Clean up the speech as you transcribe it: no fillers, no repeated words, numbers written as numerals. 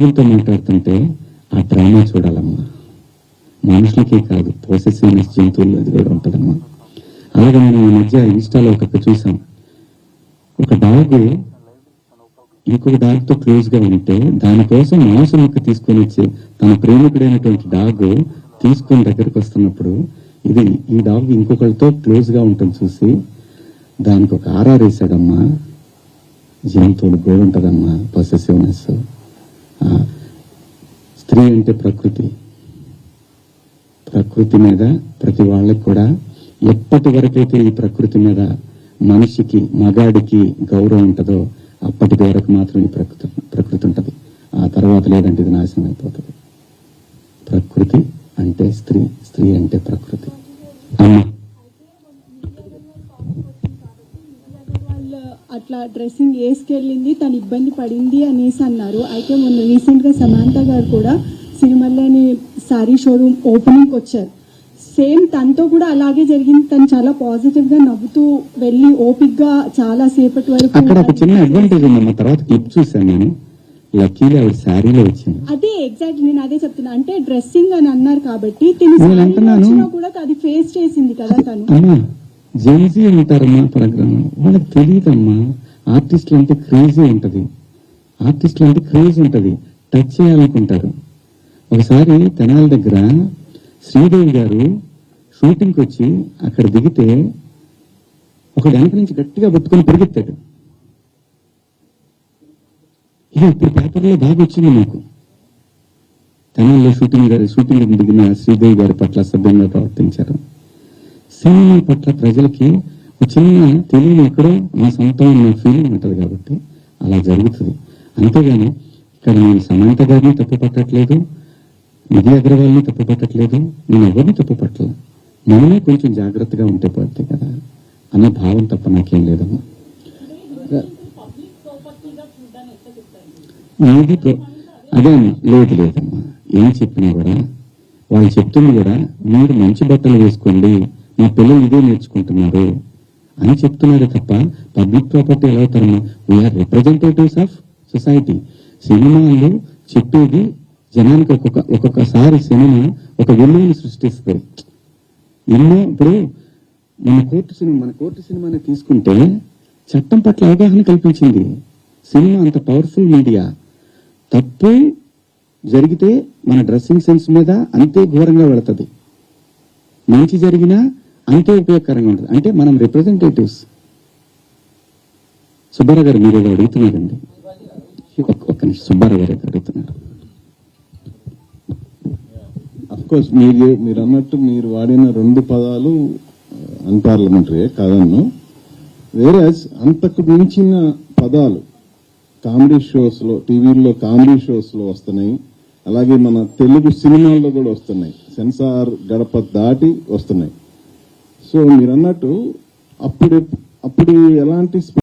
వీళ్ళతో మాట్లాడుతుంటే ఆ డ్రామా చూడాలమ్మా. మనుషులకే కాదు, పొసెసివ్నెస్ జంతువులు అది కూడా ఉంటుందమ్మా. అలాగే మనం ఈ మధ్య ఇన్స్టాలో ఒకటి చూసాం. ఒక డాగ్ ఇంకొక డాగ్ తో క్లోజ్ గా ఉంటే దానికోసం మాంసం ముక్క తీసుకొని వచ్చి తన ప్రేమికుడైనటువంటి డాగ్ తీసుకొని దగ్గరికి వస్తున్నప్పుడు ఈ డాగ్ ఇంకొకరితో క్లోజ్ గా ఉంటుంది చూసి దానికి ఒక ఆర్ఆర్ వేసాడమ్మా. జంతువులు గోడు ఉంటుందమ్మా పొసెసివ్నెస్. స్త్రీ అంటే ప్రకృతి మీద ప్రతి వాళ్ళకి కూడా ఎప్పటి వరకైతే ఈ ప్రకృతి మీద మనిషికి మగాడికి గౌరవం ఉంటుందో అప్పటి వరకు మాత్రం ఈ ప్రకృతి ఉంటుంది. ఆ తర్వాత లేదంటే ఇది నాశనం అయిపోతుంది. ప్రకృతి అంటే స్త్రీ అంటే ప్రకృతి. అట్లా డ్రెస్సింగ్ వేసుకెళ్ళింది, తను ఇబ్బంది పడింది అనేసి అన్నారు. అయితే మొన్న రీసెంట్ గా సమాంత గారు కూడా సిరిమల్లని సారీ షోరూమ్ ఓపెనింగ్ వచ్చారు. సేమ్ తనతో కూడా అలాగే జరిగింది. తను చాలా పాజిటివ్ గా నవ్వుతూ వెళ్ళి ఓపిక్ గా చాలా సేపటి వరకు. అక్కడ ఒక చిన్న అడ్వాంటేజ్ ఉందమ్మా. తర్వాత క్లిప్ చూసాను నేను, లక్కీగా ఆవిడ శారీలో వచ్చింది. అదే ఎగ్జాక్ట్ నేను అదే చెప్తున్నా. అంటే డ్రెస్సింగ్ అని అన్నారు కాబట్టి కూడా అది ఫేస్ చేసింది కదా తను. అమ్మా జెన్సీ అంటారమ్మా ప్రోగ్రామ్, వాళ్ళకి తెలియదమ్మా. ఆర్టిస్టులు అంటే క్రేజీ ఉంటది, టచ్ చేయాలనుకుంటారు. ఒకసారి తెనాలి దగ్గర శ్రీదేవి గారు షూటింగ్ కి వచ్చి అక్కడ దిగితే ఒకడు వెనక నుంచి గట్టిగా పట్టుకొని పరిగెత్తాడు. ఇప్పుడు పేపర్లో బాగా వచ్చింది నాకు. తెనాలిలో షూటింగ్ దిగిన శ్రీదేవి గారి పట్ల సభ్యంగా ప్రవర్తించారు. సినిమా పట్ల ప్రజలకి ఒక చిన్న తెలియని ఎక్కడో మా సొంతం ఉన్న ఫీలింగ్ ఉంటుంది కాబట్టి అలా జరుగుతుంది. అంతేగాని ఇక్కడ నేను సమంత గారిని తప్పు పట్టట్లేదు, నిధి అగర్వాల్ని తప్పు పట్టట్లేదు, నేను ఎవరిని తప్పు పట్టలేదు. మనమే కొంచెం జాగ్రత్తగా ఉంటే పడితే కదా అన్న భావం తప్ప నాకేం లేదమ్మా. అదే లేదమ్మా. ఏం చెప్పినా కూడా వాళ్ళు చెప్తుంది కూడా మీరు మంచి బట్టలు వేసుకోండి, మా పిల్లలు ఇదే నేర్చుకుంటున్నారు అని చెప్తున్నారు తప్ప పబ్లిక్ ప్రాపర్టీ ఎలా అవుతారమ్మా? We are representatives of society. సినిమాలు చెప్పేది జనానికి ఒక్కొక్కసారి సినిమా ఒక విలువను సృష్టిస్తుంది. ఎన్నో ఇప్పుడు మన కోర్టు సినిమాని తీసుకుంటే చట్టం పట్ల అవగాహన కల్పించింది. సినిమా అంత పవర్ఫుల్ మీడియా. తప్పు జరిగితే మన డ్రెస్సింగ్ సెన్స్ మీద అంతే ఘోరంగా వెళుతుంది, మంచి జరిగినా అంతే ఉపయోగకరంగా ఉంటుంది. అంటే మనం రిప్రజెంటేటివ్స్. సుబ్బారావు గారు మీరు ఏదో అడుగుతున్నారండి. ఒక్క నిమిషం, సుబ్బారావు గారు ఏదో అడుగుతున్నారు. అఫ్కోర్స్ మీరు అన్నట్టు మీరు వాడిన 2 పదాలు అన్పార్లమెంటరీ కాదన్ను. వేరే అంతకు మించిన పదాలు కామెడీ షోస్ లో, టీవీల్లో కామెడీ షోస్ లో వస్తున్నాయి. అలాగే మన తెలుగు సినిమాల్లో కూడా వస్తున్నాయి. సెన్సార్ గడప దాటి వస్తున్నాయి. సో మీరు అన్నట్టు అప్పుడు ఎలాంటి